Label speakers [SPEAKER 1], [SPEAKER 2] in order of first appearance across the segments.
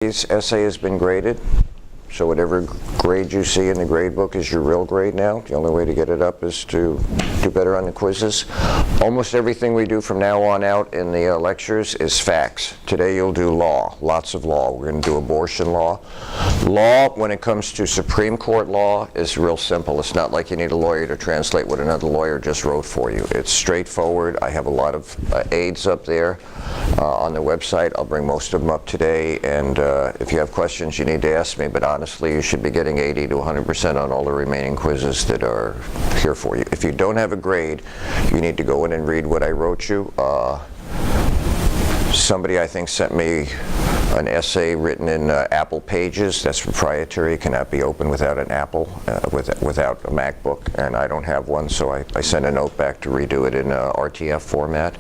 [SPEAKER 1] essay has been graded, so whatever grade you see in the grade book is your real grade now. The only way to get it up is to do better on the quizzes. Almost everything we do from now on out in the lectures is facts. Today you'll do law, lots of law. We're going to do abortion law. Law, when it comes to Supreme Court law, is real simple. It's not like you need a lawyer to translate what another lawyer just wrote for you. It's straightforward. I have a lot of aids up there on the website. I'll bring most of them up today, and if you have questions you need to ask me, but honestly you should be getting 80 to 100% on all the remaining quizzes that are here for you. If you don't have a grade, you need to go in and read what I wrote you. Somebody I think sent me an essay written in Apple Pages. That's proprietary. It cannot be opened without an Apple, without a MacBook, and I don't have one, so I sent a note back to redo it in RTF format.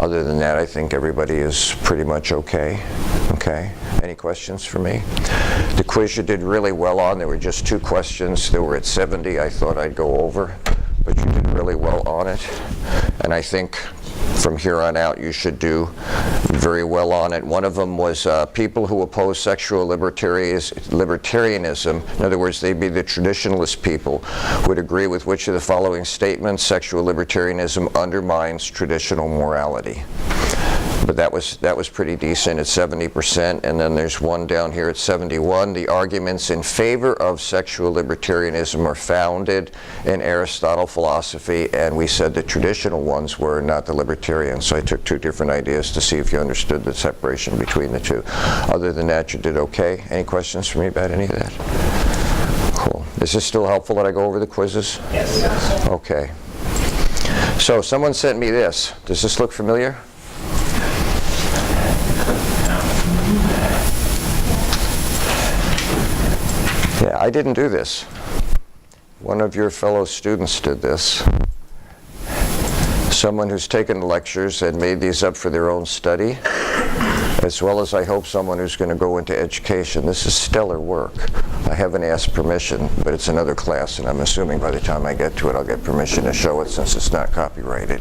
[SPEAKER 1] Other than that, I think everybody is pretty much okay. Okay. Any questions for me? The quiz you did really well on. There were just 2 questions. They were at 70. I thought I'd go over, but you did really well on it, and I think from here on out you should do very well on it. One of them was people who oppose sexual libertarianism, in other words, they'd be the traditionalist people, would agree with which of the following statements: sexual libertarianism undermines traditional morality. But that was pretty decent at 70%, and then there's one down here at 71. The arguments in favor of sexual libertarianism are founded in Aristotle philosophy, and we said the traditional ones were, not the libertarians. So I took 2 different ideas to see if you understood the separation between the 2. Other than that, you did okay. Any questions for me about any of that? Cool. Is this still helpful that I go over the quizzes?
[SPEAKER 2] Yes.
[SPEAKER 1] Okay. So someone sent me this. Does this look familiar? Yeah, I didn't do this. One of your fellow students did this. Someone who's taken the lectures and made these up for their own study, as well as I hope someone who's going to go into education. This is stellar work. I haven't asked permission, but it's another class, and I'm assuming by the time I get to it I'll get permission to show it since it's not copyrighted.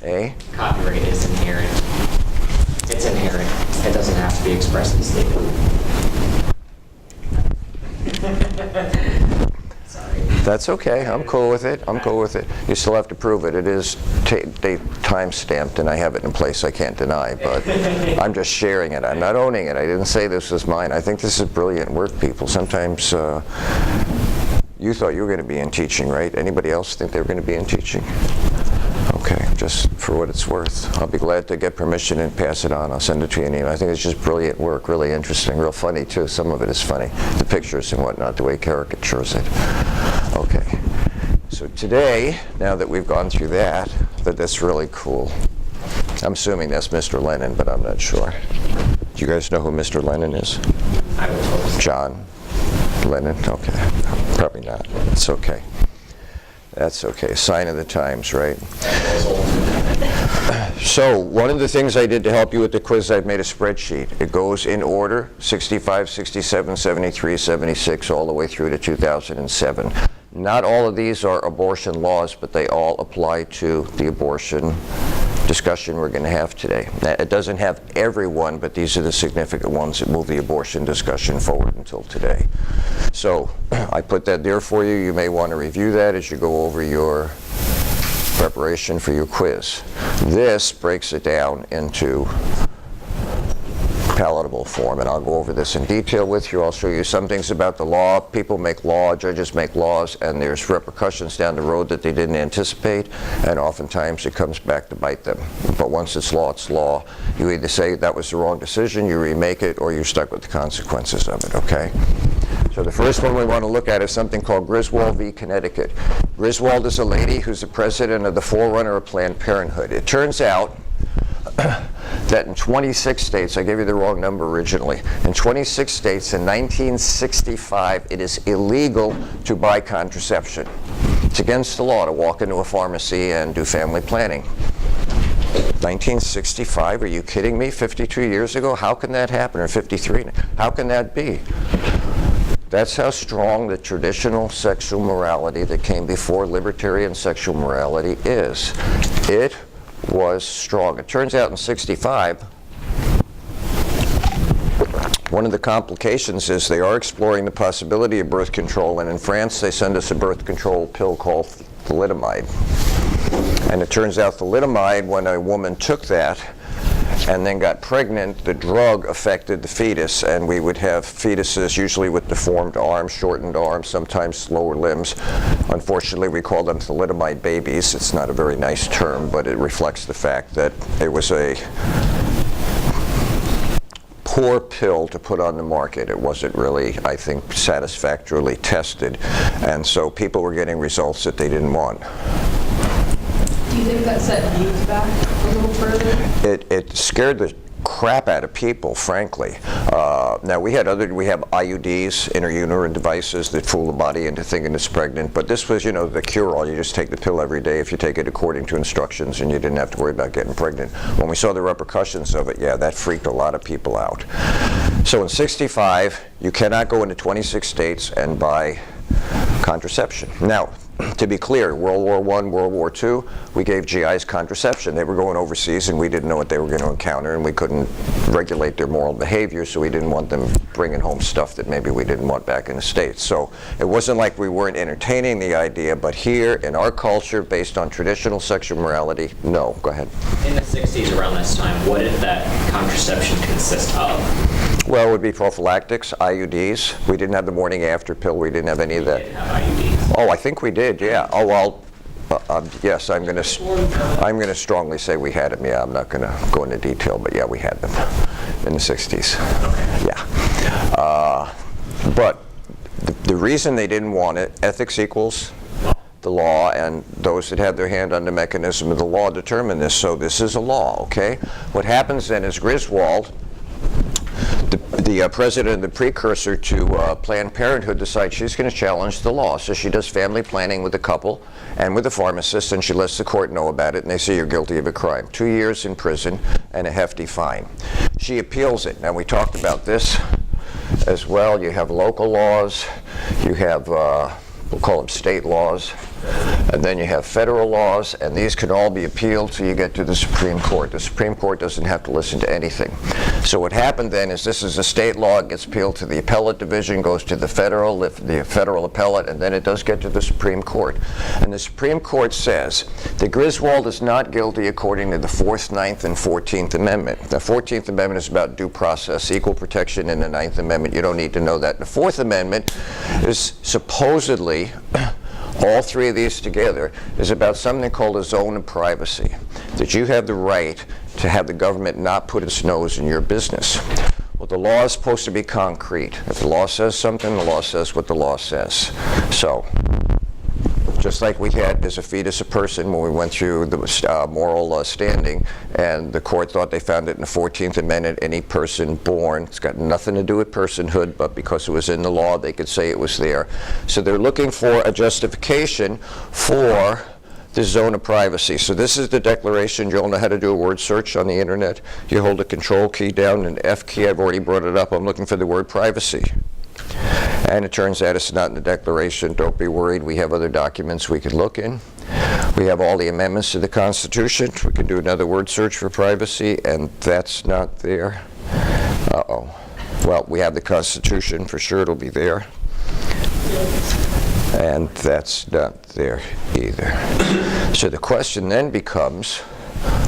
[SPEAKER 1] Eh?
[SPEAKER 2] Copyright is inherent. It's inherent. It doesn't have to be expressly stated. Sorry.
[SPEAKER 1] That's okay. I'm cool with it. I'm cool with it. You still have to prove it. It is time-stamped, and I have it in place I can't deny, but I'm just sharing it. I'm not owning it. I didn't say this was mine. I think this is brilliant work, people. Sometimes you thought you were going to be in teaching, right? Anybody else think they were going to be in teaching? Okay, just for what it's worth. I'll be glad to get permission and pass it on. I'll send it to you in email. I think it's just brilliant work, really interesting, real funny too. Some of it is funny. The pictures and whatnot, the way caricatures it. Okay, so today, now that we've gone through that, that's really cool. I'm assuming that's Mr. Lennon, but I'm not sure. Do you guys know who Mr. Lennon is?
[SPEAKER 2] I would hope so.
[SPEAKER 1] John Lennon? Okay, probably not. It's okay. That's okay. Sign of the times, right? So one of the things I did to help you with the quiz, I've made a spreadsheet. It goes in order: 65, 67, 73, 76, all the way through to 2007. Not all of these are abortion laws, but they all apply to the abortion discussion we're going to have today. Now, it doesn't have everyone, but these are the significant ones that move the abortion discussion forward until today. So I put that there for you. You may want to review that as you go over your preparation for your quiz. This breaks it down into palatable form, and I'll go over this in detail with you. I'll show you some things about the law. People make law, judges make laws, and there's repercussions down the road that they didn't anticipate, and oftentimes it comes back to bite them. But once it's law, it's law. You either say that was the wrong decision, you remake it, or you're stuck with the consequences of it, okay? So the first one we want to look at is something called Griswold v. Connecticut. Griswold is a lady who's the president of the forerunner of Planned Parenthood. It turns out that in 26 states, I gave you the wrong number originally, in 26 states in 1965 it is illegal to buy contraception. It's against the law to walk into a pharmacy and do family planning. 1965, are you kidding me? 52 years ago? How can that happen? Or 53? How can that be? That's how strong the traditional sexual morality that came before libertarian sexual morality is. It was strong. It turns out in 65, One of the complications is they are exploring the possibility of birth control, and in France they send us a birth control pill called thalidomide. And it turns out thalidomide, when a woman took that and then got pregnant, the drug affected the fetus, and we would have fetuses usually with deformed arms, shortened arms, sometimes slower limbs. Unfortunately, we call them thalidomide babies. It's not a very nice term, but it reflects the fact that it was a poor pill to put on the market. It wasn't really, I think, satisfactorily tested, and so people were getting results that they didn't want.
[SPEAKER 3] Do you think that set youth back a little further?
[SPEAKER 1] It scared the crap out of people, frankly. Now we have IUDs, interuterine devices, that fool the body into thinking it's pregnant, but this was, the cure-all. You just take the pill every day if you take it according to instructions, and you didn't have to worry about getting pregnant. When we saw the repercussions of it, yeah, that freaked a lot of people out. So in '65, you cannot go into 26 states and buy contraception. Now, to be clear, World War I, World War II, we gave GIs contraception. They were going overseas, and we didn't know what they were going to encounter, and we couldn't regulate their moral behavior, so we didn't want them bringing home stuff that maybe we didn't want back in the States. So it wasn't like we weren't entertaining the idea, but here in our culture, based on traditional sexual morality, no. Go ahead.
[SPEAKER 2] In the 60s, around this time, what did that contraception consist of?
[SPEAKER 1] Well, it would be prophylactics, IUDs. We didn't have the morning after pill. We didn't have any of that.
[SPEAKER 2] We didn't have IUDs.
[SPEAKER 1] Oh, I think we did, yeah. Oh, well, yes, I'm going to strongly say we had them. Yeah, I'm not going to go into detail, but yeah, we had them in the 60s.
[SPEAKER 2] Okay.
[SPEAKER 1] Yeah. But the reason they didn't want it, ethics equals the law, and those that have their hand on the mechanism of the law determine this. So this is a law, okay? What happens then is Griswold, the president and the precursor to Planned Parenthood, decides she's going to challenge the law. So she does family planning with a couple and with a pharmacist, and she lets the court know about it, and they say you're guilty of a crime. 2 years in prison and a hefty fine. She appeals it. Now, we talked about this as well. You have local laws, you have, we'll call them state laws, and then you have federal laws, and these can all be appealed till you get to the Supreme Court. The Supreme Court doesn't have to listen to anything. So what happened then is this is a state law, it gets appealed to the appellate division, goes to the federal appellate, and then it does get to the Supreme Court. And the Supreme Court says that Griswold is not guilty according to the 4th, 9th, and 14th Amendment. The 14th Amendment is about due process, equal protection in the 9th Amendment. You don't need to know that. The 4th Amendment is supposedly all three of these together is about something called a zone of privacy, that you have the right to have the government not put its nose in your business. Well, the law is supposed to be concrete. If the law says something, the law says what the law says. So, just like we had as a fetus a person when we went through the moral standing, and the court thought they found it in the 14th Amendment, any person born, it's got nothing to do with personhood, but because it was in the law, they could say it was there. So they're looking for a justification for the zone of privacy. So this is the declaration. You all know how to do a word search on the internet. You hold a control key down, an F key, I've already brought it up. I'm looking for the word privacy. And it turns out it's not in the Declaration. Don't be worried. We have other documents we could look in. We have all the amendments to the Constitution. We can do another word search for privacy, and that's not there. Uh-oh. Well, we have the Constitution. For sure it'll be there. And that's not there either. So the question then becomes,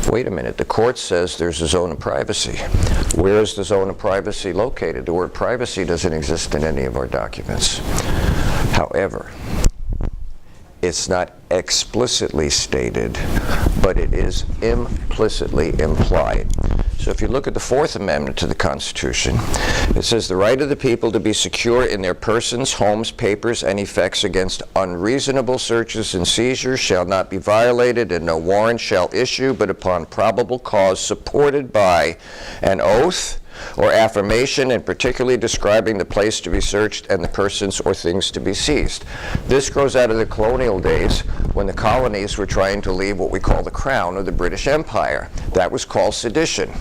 [SPEAKER 1] wait a minute, the court says there's a zone of privacy. Where is the zone of privacy located? The word privacy doesn't exist in any of our documents. However, it's not explicitly stated, but it is implicitly implied. So if you look at the 4th Amendment to the Constitution, it says the right of the people to be secure in their persons, homes, papers, and effects against unreasonable searches and seizures shall not be violated, and no warrant shall issue but upon probable cause supported by an oath or affirmation, and particularly describing the place to be searched and the persons or things to be seized. This grows out of the colonial days when the colonies were trying to leave what we call the crown of the British Empire. That was called sedition.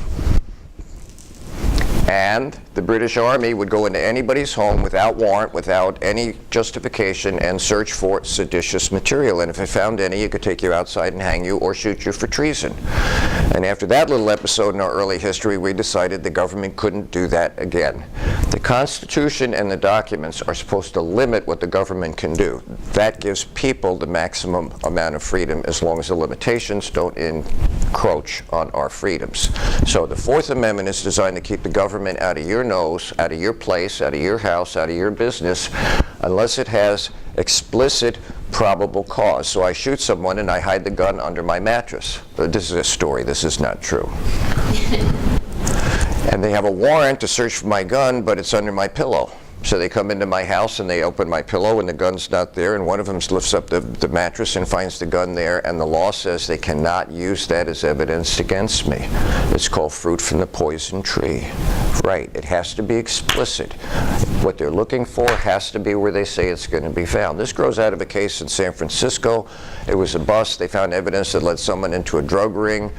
[SPEAKER 1] And the British Army would go into anybody's home without warrant, without any justification, and search for seditious material. And if they found any, you could take you outside and hang you or shoot you for treason. And after that little episode in our early history, we decided the government couldn't do that again. The Constitution and the documents are supposed to limit what the government can do. That gives people the maximum amount of freedom as long as the limitations don't encroach on our freedoms. So the Fourth Amendment is designed to keep the government out of your nose, out of your place, out of your house, out of your business, unless it has explicit probable cause. So I shoot someone and I hide the gun under my mattress. But this is a story. This is not true. And they have a warrant to search for my gun, but it's under my pillow. So they come into my house and they open my pillow and the gun's not there, and one of them lifts up the mattress and finds the gun there, and the law says they cannot use that as evidence against me. It's called fruit from the poison tree. Right, it has to be explicit. What they're looking for has to be where they say it's going to be found. This grows out of a case in San Francisco. It was a bust. They found evidence that led someone into a drug ring,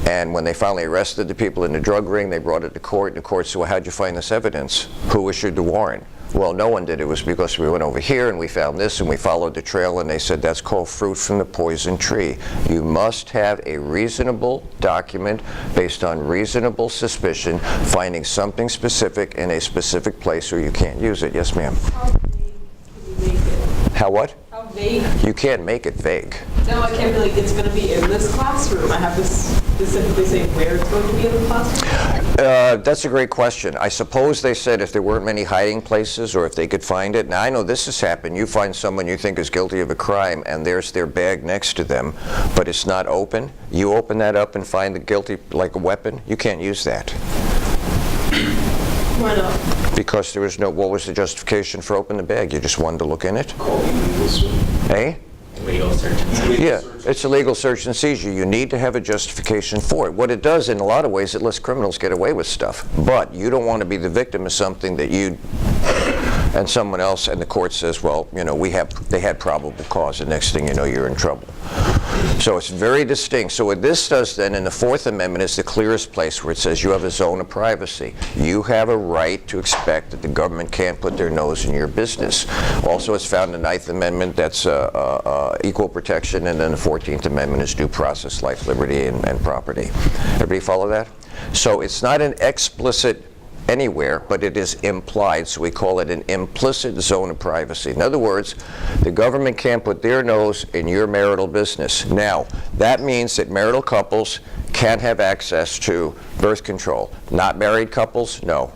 [SPEAKER 1] and when they finally arrested the people in the drug ring, they brought it to court, and the court said, well, how'd you find this evidence? Who issued the warrant? Well, no one did. It was because we went over here and we found this and we followed the trail, and they said that's called fruit from the poison tree. You must have a reasonable document based on reasonable suspicion, finding something specific in a specific place or you can't use it. Yes, ma'am.
[SPEAKER 3] How vague can you make it?
[SPEAKER 1] How what?
[SPEAKER 3] How vague?
[SPEAKER 1] You can't make it vague.
[SPEAKER 3] No, I can't be like, it's going to be in this classroom. I have to specifically say where it's going to be in the classroom?
[SPEAKER 1] That's a great question. I suppose they said if there weren't many hiding places or if they could find it. Now, I know this has happened. You find someone you think is guilty of a crime and there's their bag next to them, but it's not open. You open that up and find the guilty, like a weapon. You can't use that.
[SPEAKER 3] Why not?
[SPEAKER 1] Because there was no, what was the justification for opening the bag? You just wanted to look in it? Hey?
[SPEAKER 2] Legal search and seizure.
[SPEAKER 1] Yeah, it's a legal search and seizure. You need to have a justification for it. What it does in a lot of ways, it lets criminals get away with stuff. But you don't want to be the victim of something that you and someone else, and the court says, well, you know, they had probable cause, and next thing you know, you're in trouble. So it's very distinct. So what this does then in the Fourth Amendment is the clearest place where it says you have a zone of privacy. You have a right to expect that the government can't put their nose in your business. Also, it's found in the Ninth Amendment, that's equal protection, and then the 14th Amendment is due process, life, liberty, and property. Everybody follow that? So it's not an explicit anywhere, but it is implied, so we call it an implicit zone of privacy. In other words, the government can't put their nose in your marital business. Now, that means that marital couples can't have access to birth control. Not married couples, no.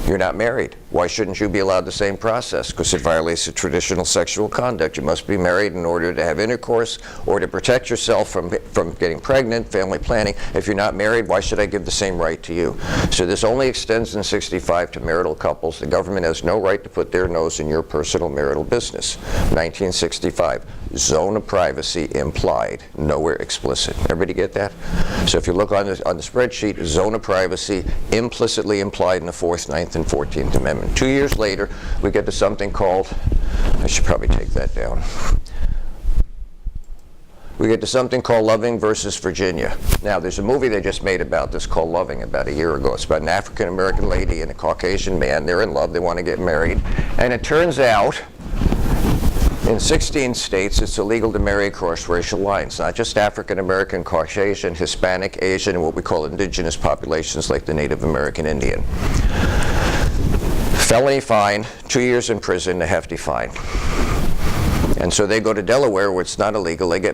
[SPEAKER 1] You're not married. Why shouldn't you be allowed the same process? Because it violates the traditional sexual conduct. You must be married in order to have intercourse or to protect yourself from getting pregnant, family planning. If you're not married, why should I give the same right to you? So this only extends in 65 to marital couples. The government has no right to put their nose in your personal marital business. 1965, zone of privacy implied, nowhere explicit. Everybody get that? So if you look on the spreadsheet, zone of privacy implicitly implied in the 4th, 9th, and 14th Amendment. 2 years later, we get to something called, I should probably take that down. We get to something called Loving versus Virginia. Now, there's a movie they just made about this called Loving about a year ago. It's about an African-American lady and a Caucasian man. They're in love. They want to get married. And it turns out, in 16 states, it's illegal to marry across racial lines, not just African-American, Caucasian, Hispanic, Asian, and what we call indigenous populations like the Native American Indian. Felony fine, 2 years in prison, a hefty fine. And so they go to Delaware where it's not illegal. They get